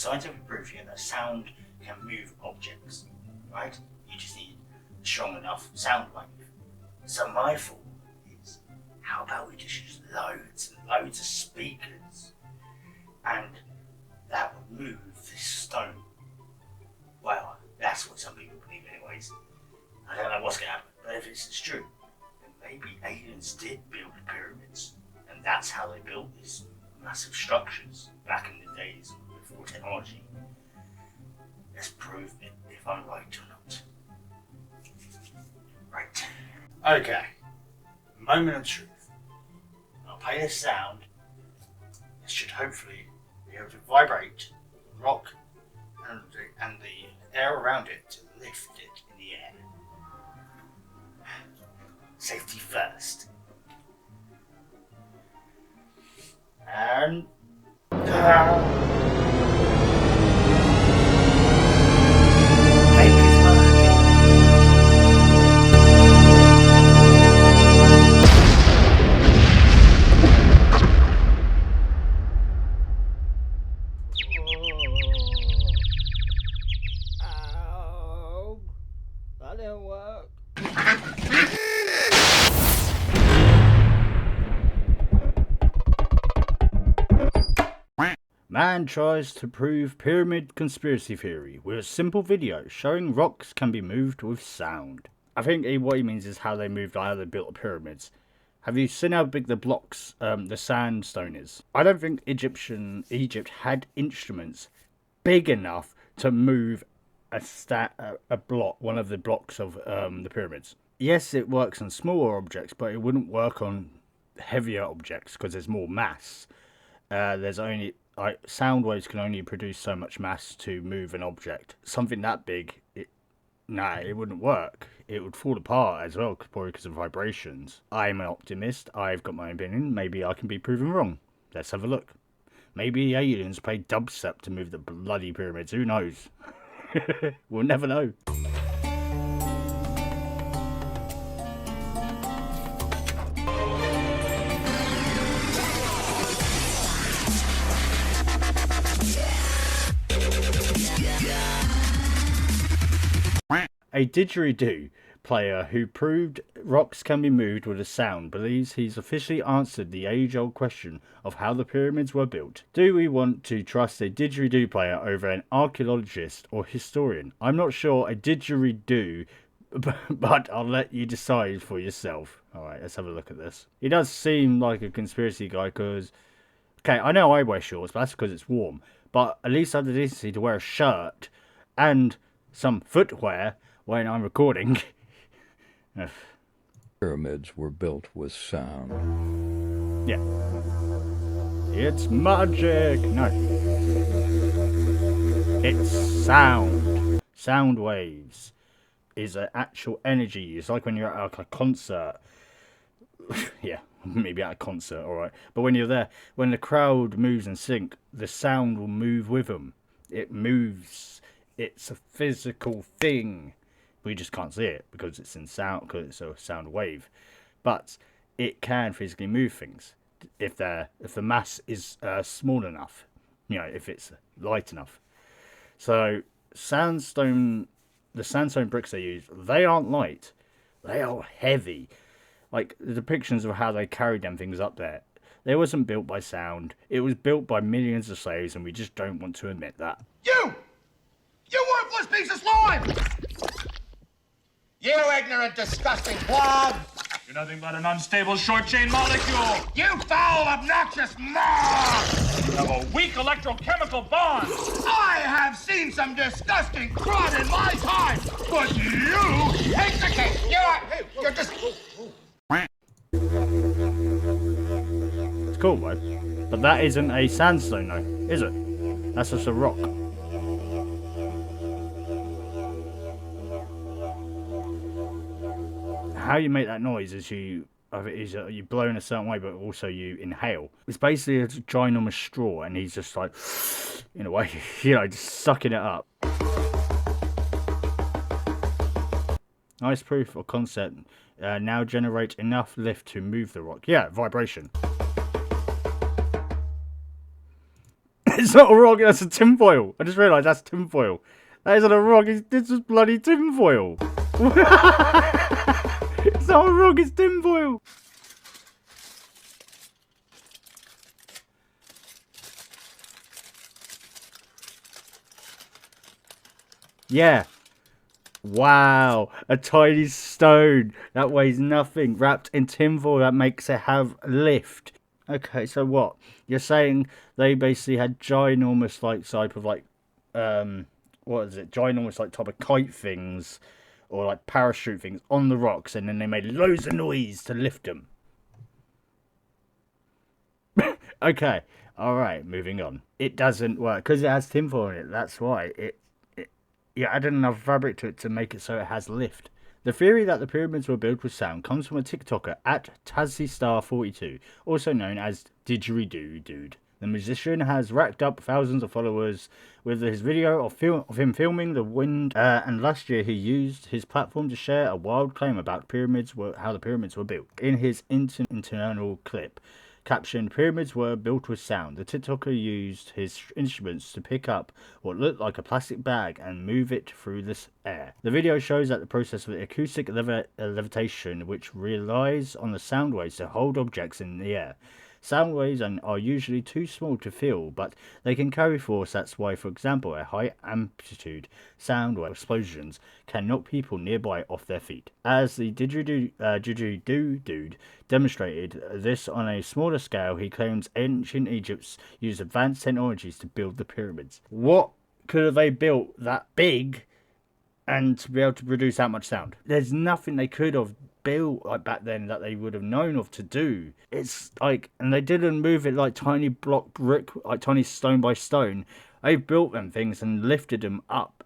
scientific proof here that sound can move objects, right? You just need a strong enough sound wave. So my thought is, how about we just use loads and loads of speakers, and that would move this stone? Well, that's what some people believe anyways. I don't know what's going to happen, but if it's true, then maybe aliens did build the pyramids, and that's how they built these massive structures back in the days before technology. Let's prove it if I'm right or not. Right. Okay. Moment of truth. I'll play this sound. It should hopefully be able to vibrate, rock, and the air around it to lift it in the air. Safety first. And Ow, that didn't work. Man tries to prove pyramid conspiracy theory with a simple video showing rocks can be moved with sound. I think what he means is how they moved, how they built the pyramids. Have you seen how big the blocks, the sandstone is? I don't think Egypt had instruments big enough to move a block, one of the blocks of the pyramids. Yes, it works on smaller objects, but it wouldn't work on heavier objects because there's more mass. There's only sound waves can only produce so much mass to move an object. Something that big, it wouldn't work. It would fall apart as well, probably because of vibrations. I'm an optimist. I've got my opinion. Maybe I can be proven wrong. Let's have a look. Maybe aliens played dubstep to move the bloody pyramids. Who knows? We'll never know. A didgeridoo player who proved rocks can be moved with a sound believes he's officially answered the age-old question of how the pyramids were built. Do we want to trust a didgeridoo player over an archaeologist or historian? I'm not sure a didgeridoo, but I'll let you decide for yourself. Alright, let's have a look at this. He does seem like a conspiracy guy because... Okay, I know I wear shorts, but that's because it's warm. But at least I have the decency to wear a shirt and some footwear when I'm recording. Pyramids were built with sound. Yeah. It's magic! No. It's sound. Sound waves is an actual energy. It's like when you're at a concert. Yeah, maybe at a concert, alright. But when you're there, when the crowd moves in sync, the sound will move with them. It moves. It's a physical thing. We just can't see it because it's in sound, because it's a sound wave. But it can physically move things if the mass is small enough. You know, if it's light enough. So the sandstone bricks they use, they aren't light. They are heavy. Like the depictions of how they carried them things up there. They wasn't built by sound. It was built by millions of slaves, and we just don't want to admit that. You worthless piece of slime! You ignorant, disgusting blob! You're nothing but an unstable short-chain molecule! You foul, obnoxious moth! You have a weak electrochemical bond! I have seen some disgusting crud in my time, but you take the cake! You're just... It's cool, though. But that isn't a sandstone, though, is it? That's just a rock. How you make that noise is you blow in a certain way, but also you inhale. It's basically a ginormous straw, and he's just like, in a way, you know, just sucking it up. Nice proof or concept. Now generate enough lift to move the rock. Yeah, vibration. It's not a rock, that's a tinfoil. I just realised that's tinfoil. That isn't a rock, this is bloody tinfoil. It's not a rock, it's tinfoil. Yeah. Wow, a tiny stone that weighs nothing wrapped in tinfoil that makes it have lift. Okay, so what? You're saying they basically had ginormous like type of like what is it? Ginormous like type of kite things or like parachute things on the rocks, and then they made loads of noise to lift them. Okay, alright, moving on. It doesn't work because it has tinfoil in it, that's why. Yeah, added enough fabric to it to make it so it has lift. The theory that the pyramids were built with sound comes from a TikToker at TazzyStar42, also known as Didgeridoo Dude. The musician has racked up thousands of followers with his video of him filming the wind, and last year he used his platform to share a wild claim about how the pyramids were built. In his internal clip, captioned, "Pyramids were built with sound." The TikToker used his instruments to pick up what looked like a plastic bag and move it through the air. The video shows that the process of acoustic levitation, which relies on the sound waves to hold objects in the air. Sound waves are usually too small to feel, but they can carry force. That's why, for example, a high amplitude sound wave explosions can knock people nearby off their feet. As the Didgeridoo Dude demonstrated this on a smaller scale, he claims ancient Egypt used advanced technologies to build the pyramids. What could have they built that big and to be able to produce that much sound? There's nothing they could have built like back then that they would have known of to do. It's like, and they didn't move it like tiny block brick, like tiny stone by stone. They built them things and lifted them up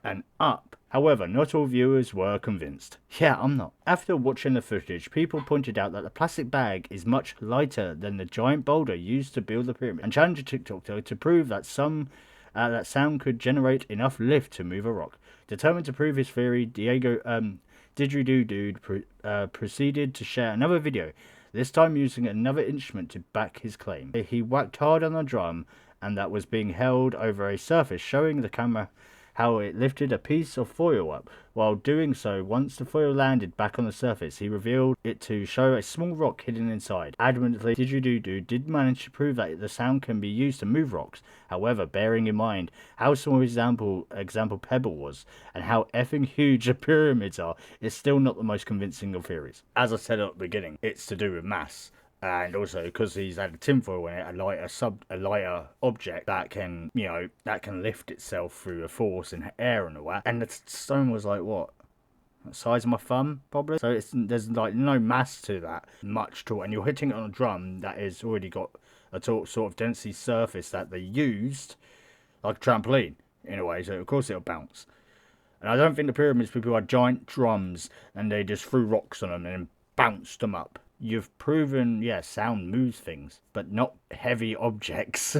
and up. However, not all viewers were convinced. Yeah, I'm not. After watching the footage, people pointed out that the plastic bag is much lighter than the giant boulder used to build the pyramid, and challenged TikTok to prove that that sound could generate enough lift to move a rock. Determined to prove his theory, Didgeridoo Dude proceeded to share another video, this time using another instrument to back his claim. He whacked hard on a drum, and that was being held over a surface, showing the camera how it lifted a piece of foil up. While doing so, once the foil landed back on the surface, he revealed it to show a small rock hidden inside. Adamantly, Didgeridoo did manage to prove that the sound can be used to move rocks. However, bearing in mind how small example Pebble was and how effing huge the pyramids are, it's still not the most convincing of theories. As I said at the beginning, it's to do with mass. And also because he's had a tinfoil in it, a lighter object that can, that can lift itself through a force in air and all that. And the stone was like what, the size of my thumb probably. So there's like no mass to that much to it, and you're hitting it on a drum that has already got a sort of density surface that they used like a trampoline in a way. So of course it'll bounce. And I don't think the pyramids people had giant drums and they just threw rocks on them and then bounced them up. You've proven, sound moves things, but not heavy objects.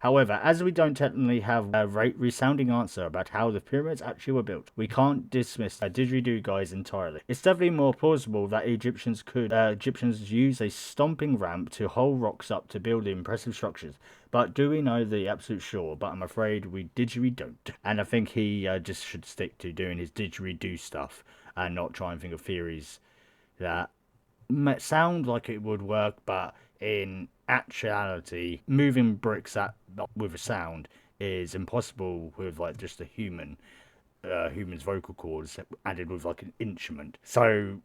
However, as we don't technically have a resounding answer about how the pyramids actually were built, we can't dismiss the Didgeridoo guys entirely. It's definitely more plausible that Egyptians use a stomping ramp to hold rocks up to build impressive structures. But do we know the absolute sure? But I'm afraid we don't. And I think he just should stick to doing his Didgeridoo stuff and not try and think of theories that sound like it would work, but in actuality, moving bricks with a sound is impossible with like just a human's vocal cords added with like an instrument. So,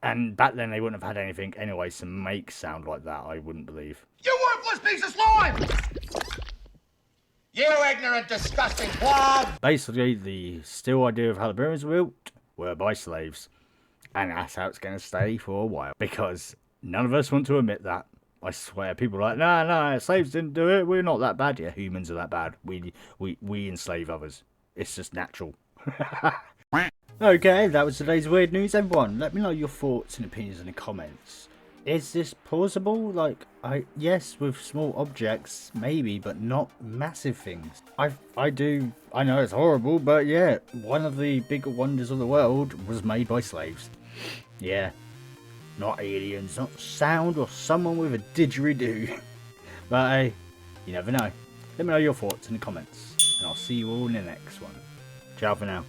and back then they wouldn't have had anything anyway to make sound like that, I wouldn't believe. You worthless piece of slime! You ignorant, disgusting clod! Basically, the still idea of how the pyramids were built were by slaves. And that's how it's going to stay for a while. Because none of us want to admit that. I swear, people are like, no, slaves didn't do it. We're not that bad. Yeah, humans are that bad. We enslave others. It's just natural. Okay, that was today's weird news, everyone. Let me know your thoughts and opinions in the comments. Is this plausible? Like, yes, with small objects, maybe, but not massive things. I know it's horrible, but yeah, one of the bigger wonders of the world was made by slaves. Yeah, not aliens, not sound or someone with a didgeridoo. But hey, you never know. Let me know your thoughts in the comments, and I'll see you all in the next one. Ciao for now.